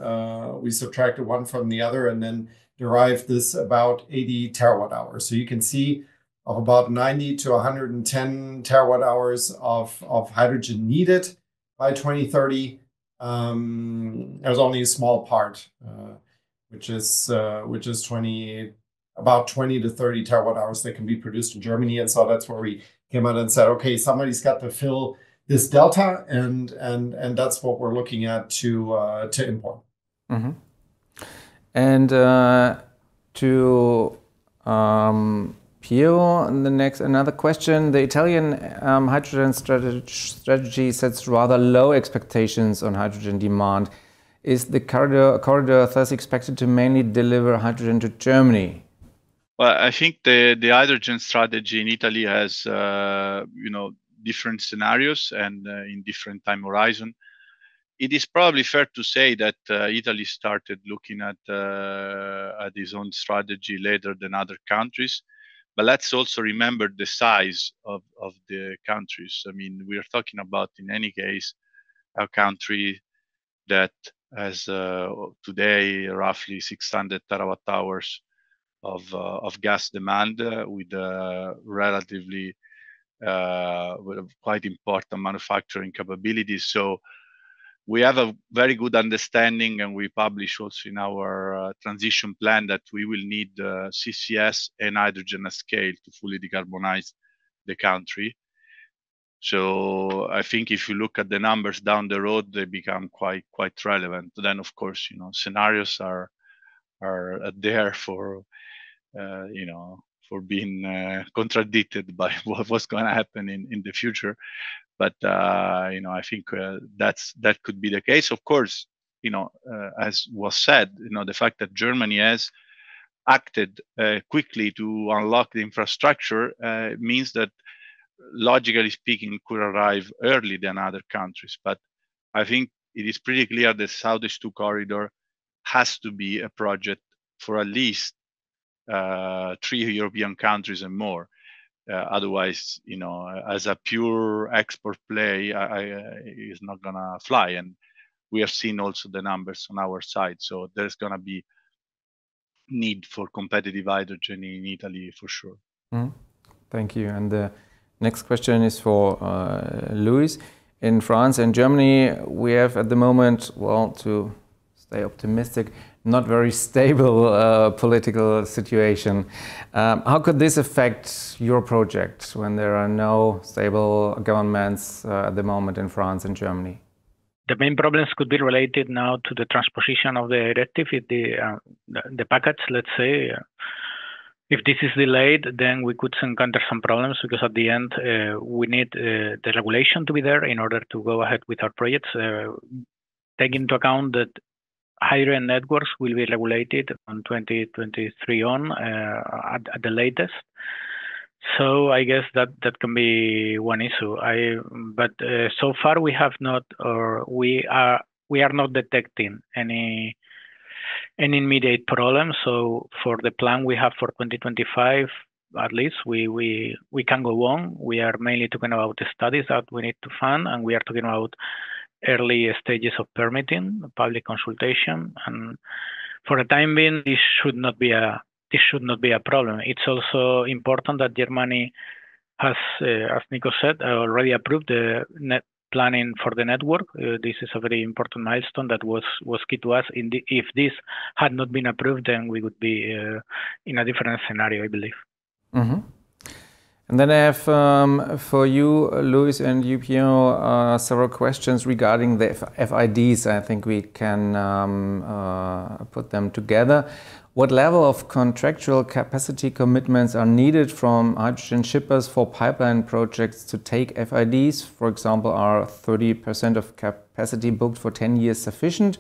from the other, and then derived this about 80 terawatt hours. So you can see, of about 90 to 110 terawatt hours of hydrogen needed by 2030. There's only a small part which is about 20 to 30 terawatt hours that can be produced in Germany. And so that's where we came out and said, okay, somebody's got to fill this delta, and that's what we're looking at to import. Mm-hmm. And to Piero, another question. The Italian hydrogen strategy sets rather low expectations on hydrogen demand. Is the corridor thus expected to mainly deliver hydrogen to Germany? Well, I think the hydrogen strategy in Italy has different scenarios and in different time horizon. It is probably fair to say that Italy started looking at its own strategy later than other countries. But let's also remember the size of the countries. I mean, we are talking about, in any case, a country that has today roughly 600 terawatt hours of gas demand with relatively with quite important manufacturing capabilities. So we have a very good understanding, and we publish also in our transition plan that we will need CCS and hydrogen at scale to fully decarbonize the country. So I think if you look at the numbers down the road, they become quite relevant. Then, of course, scenarios are there for for being contradicted by what's going to happen in the future. But I think that could be the case. Of course, as was said, the fact that Germany has acted quickly to unlock the infrastructure means that, logically speaking, could arrive early than other countries. But I think it is pretty clear the South H2 corridor has to be a project for at least 3 European countries and more. Otherwise, as a pure export play, it's not gonna fly. And we have seen also the numbers on our side. So there's gonna be need for competitive hydrogen in Italy for sure. Mm-hmm. Thank you. And the next question is for Luis. In France and Germany, we have at the moment, well, to stay optimistic, not very stable political situation. How could this affect your project when there are no stable governments at the moment in France and Germany? The main problems could be related now to the transposition of the directive, the package, let's say. If this is delayed, then we could encounter some problems, because at the end, we need the regulation to be there in order to go ahead with our projects. Take into account that hydrogen networks will be regulated on 2023 on at the latest. So I guess that can be one issue. But so far we have not, or we are not detecting any immediate problems. So for the plan we have for 2025, at least we can go on. We are mainly talking about the studies that we need to fund, and we are talking about early stages of permitting, public consultation, and for the time being, this should not be a problem. It's also important that Germany has, as Nico said, already approved the net planning for the network. This is a very important milestone that was key to us. If this had not been approved, then we would be in a different scenario, I believe. Mm-hmm. And then I have for you, Luis, and you, Piero, several questions regarding the FIDs. I think we can put them together. What level of contractual capacity commitments are needed from hydrogen shippers for pipeline projects to take FIDs? For example, are 30% of capacity booked for 10 years sufficient?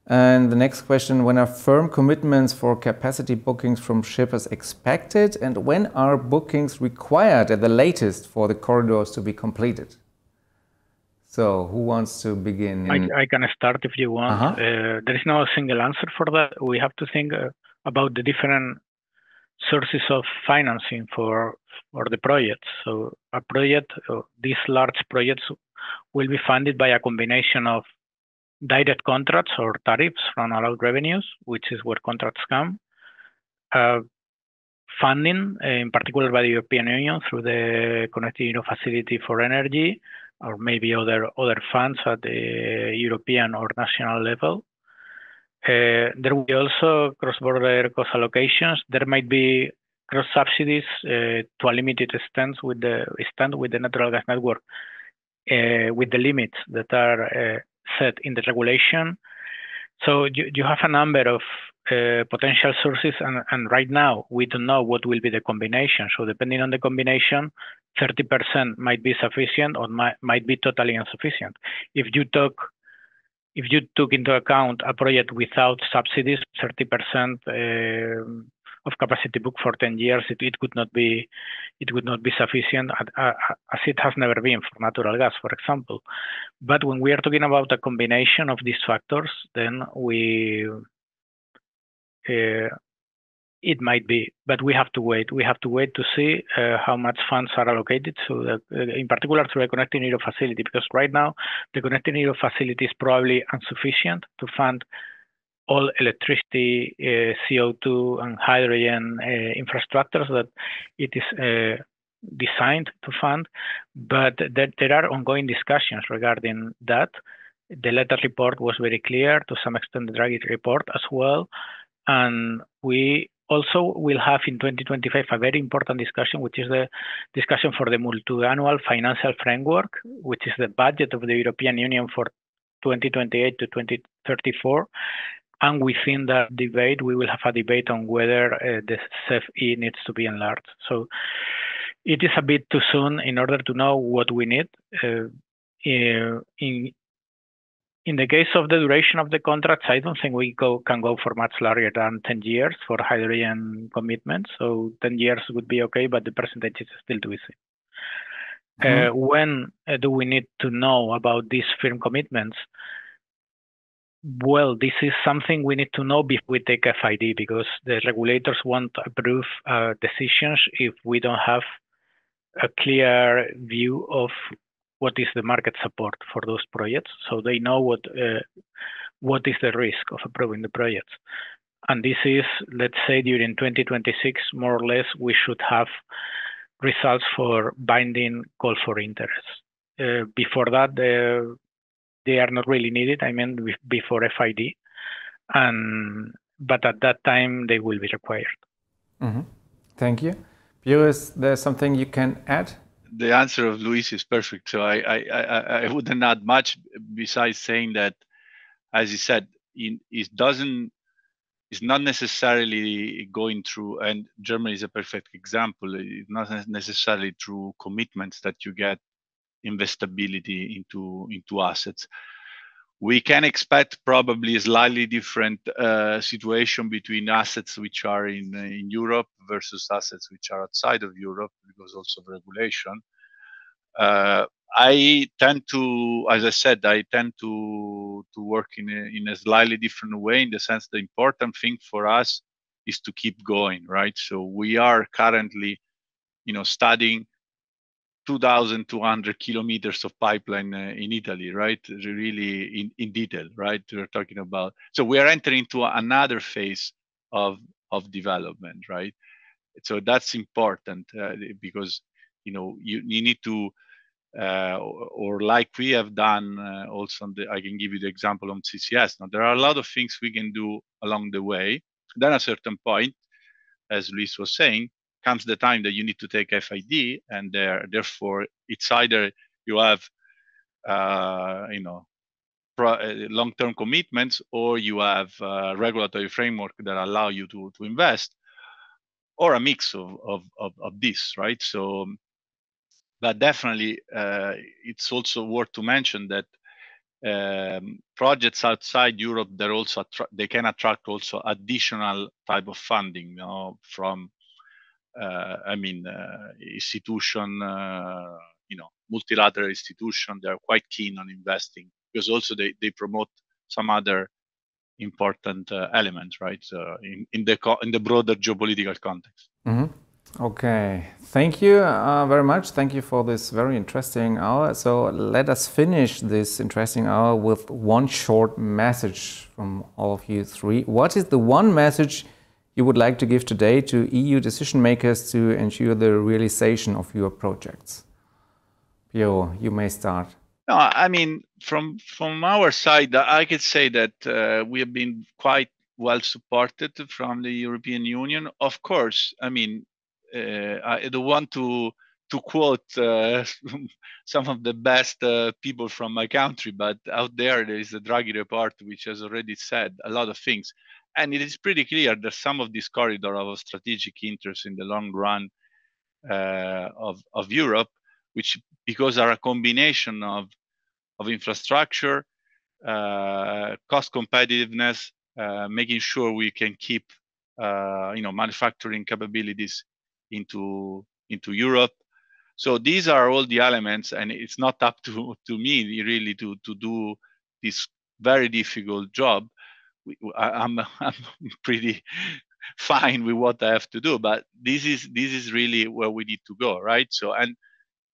And the next question, when are firm commitments for capacity bookings from shippers expected? And when are bookings required at the latest for the corridors to be completed? So who wants to begin? I can start if you want. There is no single answer for that. We have to think about the different sources of financing for the projects. So a project, these large projects will be funded by a combination of direct contracts or tariffs from allowed revenues, which is where contracts come. Funding, in particular by the European Union through the Connecting Europe Facility for Energy, or maybe other funds at the European or national level. There will be also cross-border cost allocations. There might be cross-subsidies to a limited extent with the natural gas network, with the limits that are set in the regulation. So you have a number of potential sources, and right now we don't know what will be the combination. So depending on the combination, 30% might be sufficient or might be totally insufficient. If you took into account a project without subsidies, 30% of capacity book for 10 years, it would not be sufficient, as it has never been for natural gas, for example. But when we are talking about a combination of these factors, then it might be, but we have to wait. We have to wait to see how much funds are allocated to, in particular, to the Connecting Europe facility, because right now the Connecting Europe facility is probably insufficient to fund all electricity, CO2, and hydrogen infrastructures that it is designed to fund. But there are ongoing discussions regarding that. The Letter report was very clear, to some extent the Draghi report as well. And we also will have in 2025 a very important discussion, which is the discussion for the multi-annual financial framework, which is the budget of the European Union for 2028 to 2034. And within that debate, we will have a debate on whether the CEF-E needs to be enlarged. So it is a bit too soon in order to know what we need. In the case of the duration of the contracts, I don't think we can go for much larger than 10 years for hydrogen commitments. So 10 years would be okay, but the percentage is still to be seen. When do we need to know about these firm commitments? Well, this is something we need to know before we take FID, because the regulators won't approve decisions if we don't have a clear view of what is the market support for those projects, so they know what is the risk of approving the projects. And this is, let's say, during 2026, more or less, we should have results for binding call for interest. Before that, they are not really needed, I mean, before FID, but at that time, they will be required. Thank you. Piero, is there something you can add? The answer of Luis is perfect. So I wouldn't add much besides saying that, as he said, it's not necessarily going through, and Germany is a perfect example, it's not necessarily through commitments that you get investability into assets. We can expect probably a slightly different situation between assets which are in Europe versus assets which are outside of Europe, because also of regulation. I tend to, as I said, work in a slightly different way, in the sense the important thing for us is to keep going, right? So we are currently, studying 2,200 kilometers of pipeline in Italy, right? Really in detail, right? We're talking about, so we are entering into another phase of development, right? So that's important because you need to, or like we have done also I can give you the example on CCS. Now there are a lot of things we can do along the way. Then at a certain point, as Luis was saying, comes the time that you need to take FID, and therefore it's either you have long-term commitments, or you have a regulatory framework that allow you to invest, or a mix of this, right? So, but definitely it's also worth to mention that projects outside Europe, they can attract also additional type of funding, from institution, multilateral institution. They are quite keen on investing, because also they promote some other important elements, right? In the broader geopolitical context. Okay, thank you very much. Thank you for this very interesting hour. So let us finish this interesting hour with one short message from all of you three. What is the one message you would like to give today to EU decision makers to ensure the realization of your projects? Piero, you may start. No, I mean, from our side, I could say that we have been quite well supported from the European Union. Of course, I mean, I don't want to quote some of the best people from my country, but out there is a Draghi report which has already said a lot of things, and it is pretty clear that some of these corridors of strategic interest in the long run of Europe, which because are a combination of infrastructure, cost competitiveness, making sure we can keep manufacturing capabilities into Europe. So these are all the elements, and it's not up to me really to do this very difficult job. I'm pretty fine with what I have to do, but this is really where we need to go, right? So, and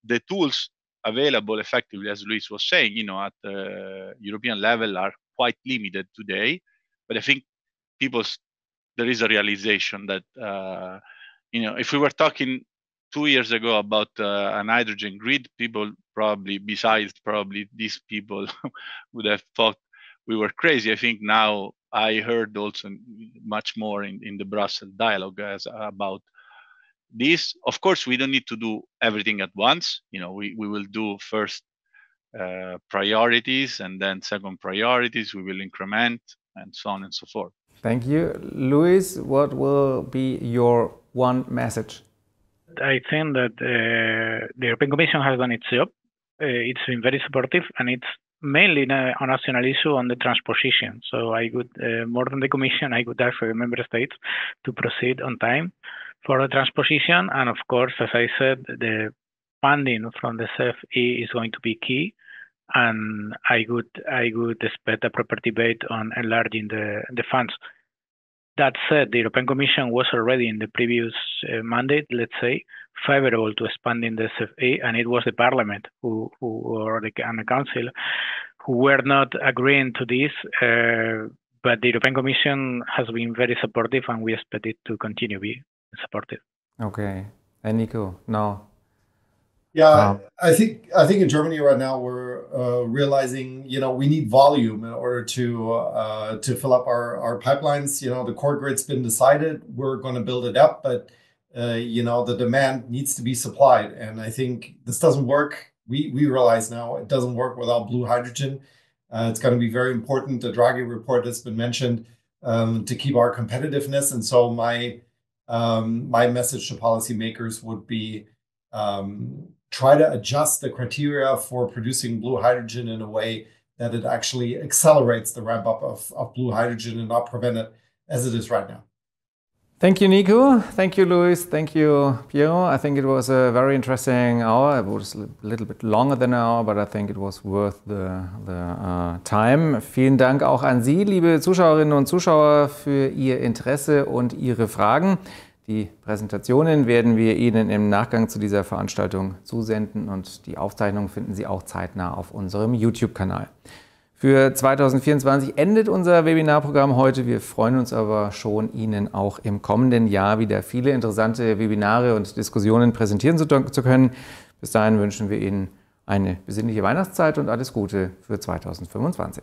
the tools available effectively, as Luis was saying, at the European level are quite limited today. But I think there is a realization that, if we were talking 2 years ago about an hydrogen grid, people besides these people would have thought we were crazy. I think now I heard also much more in the Brussels dialogue about this. Of course, we don't need to do everything at once. We will do first priorities, and then second priorities. We will increment, and so on and so forth. Thank you. Luis, what will be your one message? I think that the European Commission has done its job. It's been very supportive, and it's mainly a national issue on the transposition. So I would, more than the Commission, I would ask the member states to proceed on time for the transposition. And of course, as I said, the funding from the CFE is going to be key. And I would expect a proper debate on enlarging the funds. That said, the European Commission was already in the previous mandate, let's say, favorable to expanding the CFE, and it was the Parliament and the Council who were not agreeing to this. But the European Commission has been very supportive, and we expect it to continue being supportive. Okay, and Nico, now. Yeah, I think in Germany right now we're realizing we need volume in order to fill up our pipelines. The core grid's been decided. We're going to build it up, but the demand needs to be supplied, and I think this doesn't work. We realize now it doesn't work without blue hydrogen. It's going to be very important. The Draghi report has been mentioned to keep our competitiveness, and so my message to policymakers would be. Try to adjust the criteria for producing blue hydrogen in a way that it actually accelerates the ramp up of blue hydrogen and not prevent it as it is right now. Thank you, Nico. Thank you, Luis. Thank you, Piero. I think it was a very interesting hour. It was a little bit longer than an hour, but I think it was worth the time. Vielen Dank auch an Sie, liebe Zuschauerinnen und Zuschauer, für Ihr Interesse und Ihre Fragen. Die Präsentationen werden wir Ihnen im Nachgang zu dieser Veranstaltung zusenden und die Aufzeichnung finden Sie auch zeitnah auf unserem YouTube-Kanal. Für 2024 endet unser Webinarprogramm heute. Wir freuen uns aber schon, Ihnen auch im kommenden Jahr wieder viele interessante Webinare und Diskussionen präsentieren zu können. Bis dahin wünschen wir Ihnen eine besinnliche Weihnachtszeit und alles Gute für 2025.